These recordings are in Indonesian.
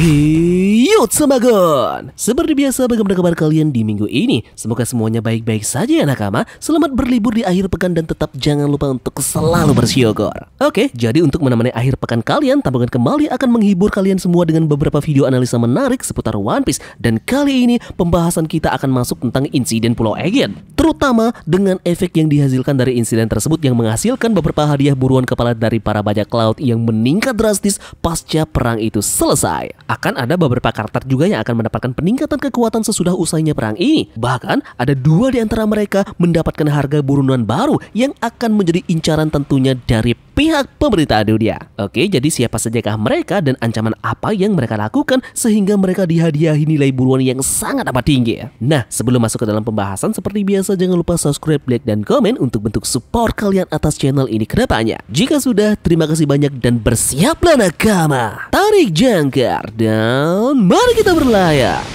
Yo Tsamagon! Seperti biasa, bagaimana kabar kalian di minggu ini? Semoga semuanya baik-baik saja ya nakama. Selamat berlibur di akhir pekan dan tetap jangan lupa untuk selalu bersyukur. Oke, jadi untuk menemani akhir pekan kalian, Tabungan kembali akan menghibur kalian semua dengan beberapa video analisa menarik seputar One Piece. Dan kali ini pembahasan kita akan masuk tentang insiden Pulau Egghead, terutama dengan efek yang dihasilkan dari insiden tersebut yang menghasilkan beberapa hadiah buruan kepala dari para bajak laut yang meningkat drastis pasca perang itu selesai. Akan ada beberapa karakter juga yang akan mendapatkan peningkatan kekuatan sesudah usainya perang ini. Bahkan ada 2 di antara mereka mendapatkan harga buruan baru yang akan menjadi incaran tentunya dari pihak pemerintah dunia. Oke, jadi siapa sajakah mereka dan ancaman apa yang mereka lakukan sehingga mereka dihadiahi nilai buruan yang sangat amat tinggi? Nah, sebelum masuk ke dalam pembahasan, seperti biasa jangan lupa subscribe, like, dan komen untuk bentuk support kalian atas channel ini ke depannya. Jika sudah, terima kasih banyak dan bersiaplah nakama. Tarik jangkar dan mari kita berlayar.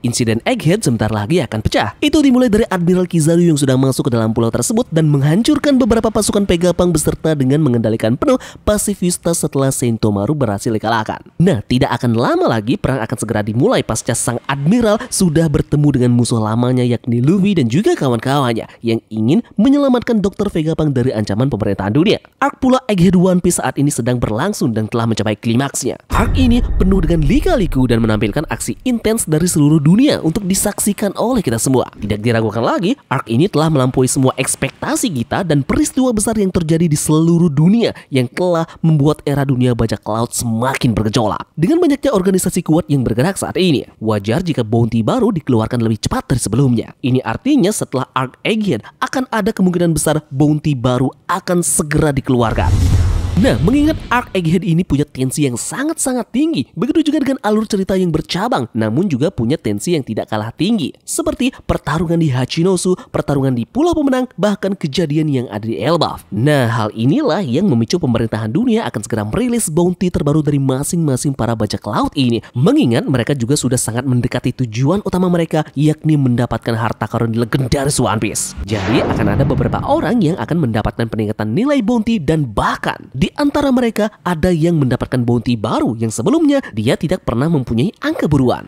Insiden Egghead sebentar lagi akan pecah. Itu dimulai dari Admiral Kizaru yang sudah masuk ke dalam pulau tersebut dan menghancurkan beberapa pasukan Vegapunk beserta dengan mengendalikan penuh pasifista setelah Sentomaru berhasil dikalahkan. Nah, tidak akan lama lagi perang akan segera dimulai pasca sang Admiral sudah bertemu dengan musuh lamanya yakni Luffy dan juga kawan-kawannya yang ingin menyelamatkan Dr. Vegapunk dari ancaman pemerintahan dunia. Arc Pulau Egghead One Piece saat ini sedang berlangsung dan telah mencapai klimaksnya. Arc ini penuh dengan lika-liku dan menampilkan aksi intens dari seluruh dunia untuk disaksikan oleh kita semua. Tidak diragukan lagi, arc ini telah melampaui semua ekspektasi kita dan peristiwa besar yang terjadi di seluruh dunia yang telah membuat era dunia bajak laut semakin bergejolak. Dengan banyaknya organisasi kuat yang bergerak saat ini, wajar jika bounty baru dikeluarkan lebih cepat dari sebelumnya. Ini artinya setelah arc Egghead akan ada kemungkinan besar bounty baru akan segera dikeluarkan. Nah, mengingat arc Egghead ini punya tensi yang sangat-sangat tinggi, begitu juga dengan alur cerita yang bercabang, namun juga punya tensi yang tidak kalah tinggi, seperti pertarungan di Hachinosu, pertarungan di Pulau Pemenang, bahkan kejadian yang ada di Elbaf. Nah, hal inilah yang memicu pemerintahan dunia akan segera merilis bounty terbaru dari masing-masing para bajak laut ini, mengingat mereka juga sudah sangat mendekati tujuan utama mereka, yakni mendapatkan harta karun legendaris One Piece. Jadi, akan ada beberapa orang yang akan mendapatkan peningkatan nilai bounty dan bahkan di antara mereka ada yang mendapatkan bounty baru yang sebelumnya dia tidak pernah mempunyai angka buruan.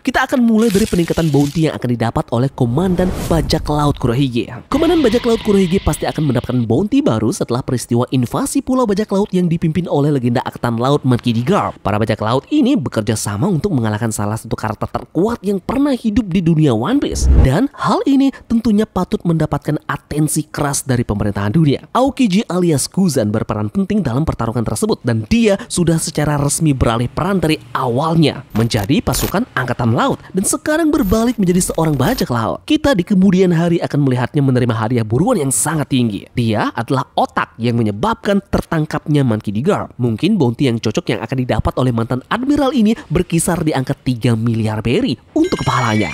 Kita akan mulai dari peningkatan bounty yang akan didapat oleh Komandan Bajak Laut Kurohige. Komandan Bajak Laut Kurohige pasti akan mendapatkan bounty baru setelah peristiwa invasi Pulau Bajak Laut yang dipimpin oleh legenda Angkatan Laut Monkey D. Garp. Para bajak laut ini bekerja sama untuk mengalahkan salah satu karakter terkuat yang pernah hidup di dunia One Piece. Dan hal ini tentunya patut mendapatkan atensi keras dari pemerintahan dunia. Aokiji alias Kuzan berperan penting dalam pertarungan tersebut dan dia sudah secara resmi beralih peran dari awalnya menjadi pasukan Angkatan Laut dan sekarang berbalik menjadi seorang bajak laut. Kita di kemudian hari akan melihatnya menerima hadiah buruan yang sangat tinggi. Dia adalah otak yang menyebabkan tertangkapnya Monkey D. Garp. Mungkin bounty yang cocok yang akan didapat oleh mantan admiral ini berkisar di angka 3 miliar berry untuk kepalanya.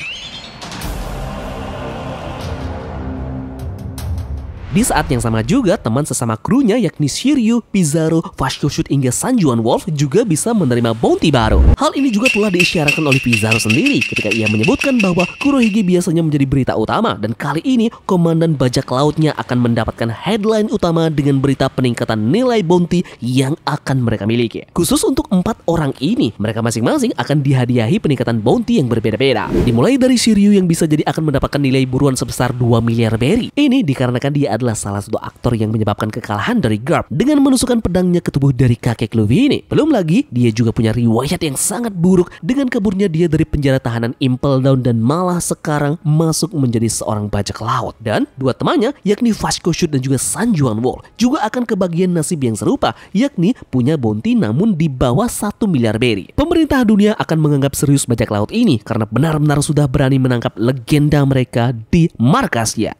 Di saat yang sama juga, teman sesama krunya yakni Shiryu, Pizarro, Vasco Shoot hingga Sanjuan Wolf juga bisa menerima bounty baru. Hal ini juga telah diisyaratkan oleh Pizarro sendiri ketika ia menyebutkan bahwa Kurohige biasanya menjadi berita utama dan kali ini komandan bajak lautnya akan mendapatkan headline utama dengan berita peningkatan nilai bounty yang akan mereka miliki. Khusus untuk 4 orang ini, mereka masing-masing akan dihadiahi peningkatan bounty yang berbeda-beda. Dimulai dari Shiryu yang bisa jadi akan mendapatkan nilai buruan sebesar 2 miliar berry. Ini dikarenakan dia adalah salah satu aktor yang menyebabkan kekalahan dari Garp dengan menusukkan pedangnya ke tubuh dari kakek Luffy ini. Belum lagi, dia juga punya riwayat yang sangat buruk dengan kaburnya dia dari penjara tahanan Impel Down dan malah sekarang masuk menjadi seorang bajak laut. Dan 2 temannya yakni Vasco Shoot dan juga Sanjuan Wolf juga akan kebagian nasib yang serupa, yakni punya bounty namun di bawah 1 miliar berry. Pemerintah dunia akan menganggap serius bajak laut ini karena benar-benar sudah berani menangkap legenda mereka di markasnya.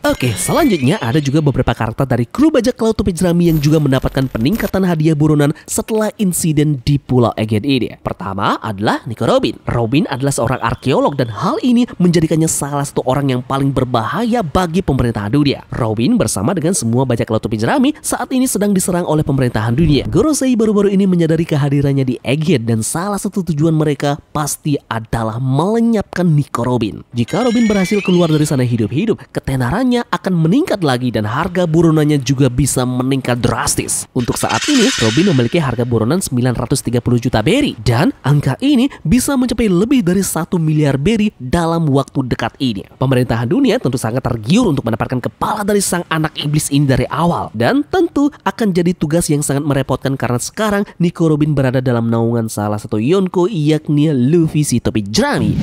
Oke, selanjutnya ada juga beberapa karakter dari kru bajak laut topi jerami yang juga mendapatkan peningkatan hadiah buronan setelah insiden di Pulau Egghead ini. Pertama adalah Nico Robin. Robin adalah seorang arkeolog dan hal ini menjadikannya salah satu orang yang paling berbahaya bagi pemerintahan dunia. Robin bersama dengan semua bajak laut topi jerami saat ini sedang diserang oleh pemerintahan dunia. Gorosei baru-baru ini menyadari kehadirannya di Egghead dan salah satu tujuan mereka pasti adalah melenyapkan Nico Robin. Jika Robin berhasil keluar dari sana hidup-hidup, ketenarannya akan meningkat lagi dan harga buronannya juga bisa meningkat drastis. Untuk saat ini, Robin memiliki harga buronan 930 juta berry dan angka ini bisa mencapai lebih dari 1 miliar berry dalam waktu dekat ini. Pemerintahan dunia tentu sangat tergiur untuk mendapatkan kepala dari sang anak iblis ini dari awal dan tentu akan jadi tugas yang sangat merepotkan karena sekarang Nico Robin berada dalam naungan salah satu Yonko yakni Luffy si topi jerami.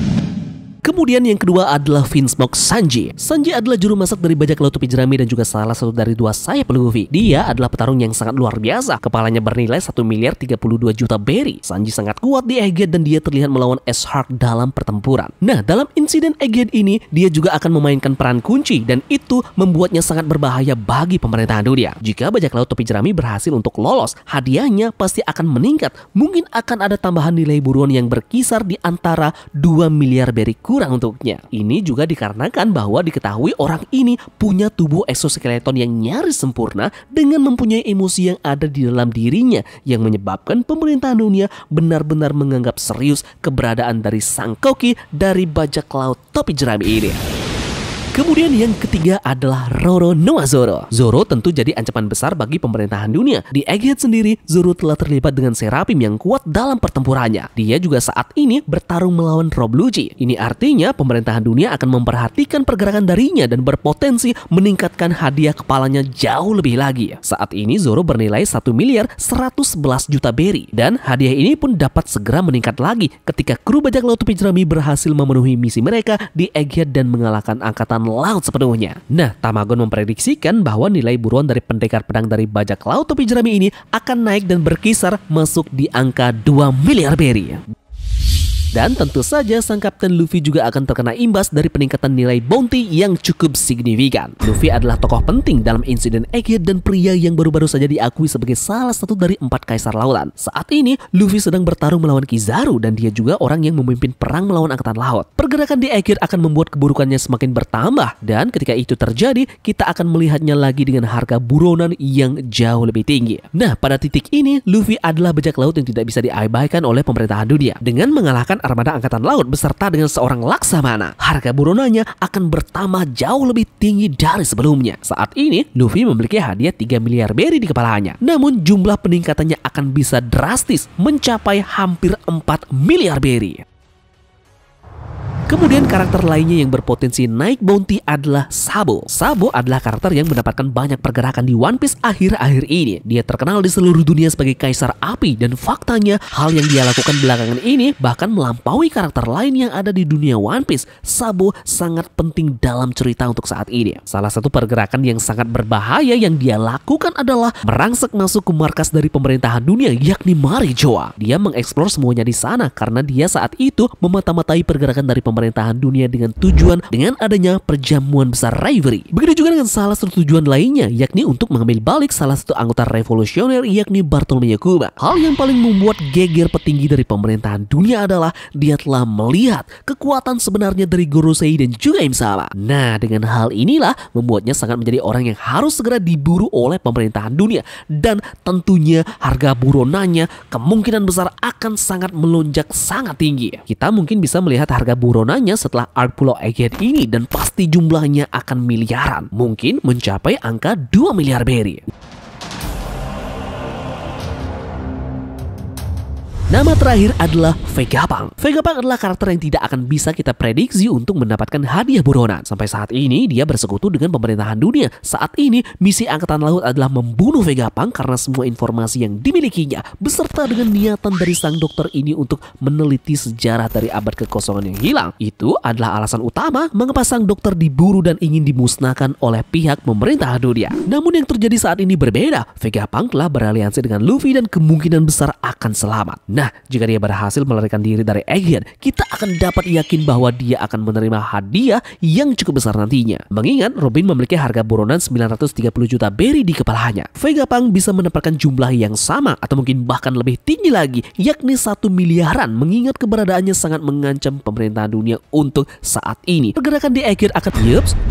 Kemudian yang kedua adalah Vinsmoke Sanji. Sanji adalah juru masak dari bajak laut topi jerami dan juga salah satu dari dua sayap Luffy. Dia adalah petarung yang sangat luar biasa. Kepalanya bernilai 1 miliar 32 juta berry. Sanji sangat kuat di Egghead dan dia terlihat melawan S-Hark dalam pertempuran. Nah, dalam insiden Egghead ini, dia juga akan memainkan peran kunci dan itu membuatnya sangat berbahaya bagi pemerintahan dunia. Jika bajak laut topi jerami berhasil untuk lolos, hadiahnya pasti akan meningkat. Mungkin akan ada tambahan nilai buruan yang berkisar di antara 2 miliar berry kurang untuknya. Ini juga dikarenakan bahwa diketahui orang ini punya tubuh exoskeleton yang nyaris sempurna dengan mempunyai emosi yang ada di dalam dirinya yang menyebabkan pemerintahan dunia benar-benar menganggap serius keberadaan dari sang koki dari bajak laut topi jerami ini. Kemudian yang ketiga adalah Roro Noa Zoro. Zoro tentu jadi ancaman besar bagi pemerintahan dunia. Di Egghead sendiri, Zoro telah terlibat dengan Seraphim yang kuat dalam pertempurannya. Dia juga saat ini bertarung melawan Rob Lucci. Ini artinya pemerintahan dunia akan memperhatikan pergerakan darinya dan berpotensi meningkatkan hadiah kepalanya jauh lebih lagi. Saat ini Zoro bernilai 1 miliar 111 juta berry. Dan hadiah ini pun dapat segera meningkat lagi ketika kru bajak laut topi jerami berhasil memenuhi misi mereka di Egghead dan mengalahkan angkatan laut sepenuhnya. Nah, Tamagon memprediksikan bahwa nilai buruan dari pendekar pedang dari bajak laut topi jerami ini akan naik dan berkisar masuk di angka 2 miliar berry. Dan tentu saja sang Kapten Luffy juga akan terkena imbas dari peningkatan nilai bounty yang cukup signifikan. Luffy adalah tokoh penting dalam insiden Egghead dan pria yang baru-baru saja diakui sebagai salah satu dari 4 kaisar lautan. Saat ini, Luffy sedang bertarung melawan Kizaru dan dia juga orang yang memimpin perang melawan angkatan laut. Pergerakan di Egghead akan membuat keburukannya semakin bertambah dan ketika itu terjadi, kita akan melihatnya lagi dengan harga buronan yang jauh lebih tinggi. Nah, pada titik ini, Luffy adalah bajak laut yang tidak bisa diabaikan oleh pemerintahan dunia. Dengan mengalahkan armada angkatan laut beserta dengan seorang laksamana, harga buronannya akan bertambah jauh lebih tinggi dari sebelumnya. Saat ini, Luffy memiliki hadiah 3 miliar berry di kepalanya. Namun jumlah peningkatannya akan bisa drastis mencapai hampir 4 miliar berry. Kemudian karakter lainnya yang berpotensi naik bounty adalah Sabo. Sabo adalah karakter yang mendapatkan banyak pergerakan di One Piece akhir-akhir ini. Dia terkenal di seluruh dunia sebagai Kaisar Api dan faktanya hal yang dia lakukan belakangan ini bahkan melampaui karakter lain yang ada di dunia One Piece. Sabo sangat penting dalam cerita untuk saat ini. Salah satu pergerakan yang sangat berbahaya yang dia lakukan adalah merangsek masuk ke markas dari pemerintahan dunia yakni Marijoa. Dia mengeksplor semuanya di sana karena dia saat itu memata-matai pergerakan dari pemerintahan dunia dengan tujuan dengan adanya perjamuan besar Reverie. Begitu juga dengan salah satu tujuan lainnya yakni untuk mengambil balik salah satu anggota revolusioner yakni Bartolomeo Kuma. Hal yang paling membuat geger petinggi dari pemerintahan dunia adalah dia telah melihat kekuatan sebenarnya dari Gorosei dan juga Im-sama. Nah, dengan hal inilah membuatnya sangat menjadi orang yang harus segera diburu oleh pemerintahan dunia dan tentunya harga buronannya kemungkinan besar akan sangat melonjak sangat tinggi. Kita mungkin bisa melihat harga buronannya setelah arc Pulau Egghead ini dan pasti jumlahnya akan miliaran, mungkin mencapai angka 2 miliar berry. Nama terakhir adalah Vegapunk. Vegapunk adalah karakter yang tidak akan bisa kita prediksi untuk mendapatkan hadiah buronan. Sampai saat ini dia bersekutu dengan pemerintahan dunia. Saat ini misi angkatan laut adalah membunuh Vegapunk karena semua informasi yang dimilikinya beserta dengan niatan dari sang dokter ini untuk meneliti sejarah dari abad kekosongan yang hilang. Itu adalah alasan utama mengapa sang dokter diburu dan ingin dimusnahkan oleh pihak pemerintahan dunia. Namun yang terjadi saat ini berbeda. Vegapunk telah beraliansi dengan Luffy dan kemungkinan besar akan selamat. Nah, Nah, jika dia berhasil melarikan diri dari Egghead, kita akan dapat yakin bahwa dia akan menerima hadiah yang cukup besar nantinya. Mengingat Robin memiliki harga buronan 930 juta berry di kepalanya. Vegapunk bisa mendapatkan jumlah yang sama atau mungkin bahkan lebih tinggi lagi, yakni 1 miliaran, mengingat keberadaannya sangat mengancam pemerintahan dunia untuk saat ini. Pergerakan di Egghead akan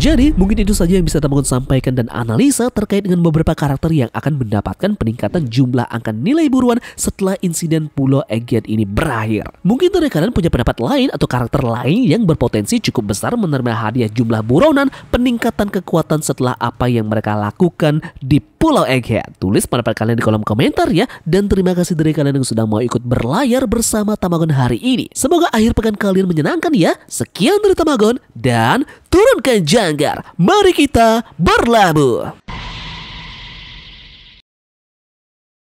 jadi mungkin itu saja yang bisa teman-teman sampaikan dan analisa terkait dengan beberapa karakter yang akan mendapatkan peningkatan jumlah angka nilai buruan setelah insiden Pulau Egghead ini berakhir. Mungkin dari kalian punya pendapat lain atau karakter lain yang berpotensi cukup besar menerima hadiah jumlah buronan peningkatan kekuatan setelah apa yang mereka lakukan di Pulau Egghead. Tulis pendapat kalian di kolom komentar ya. Dan terima kasih dari kalian yang sudah mau ikut berlayar bersama Tamagon hari ini. Semoga akhir pekan kalian menyenangkan ya. Sekian dari Tamagon dan turunkan janggar. Mari kita berlabuh.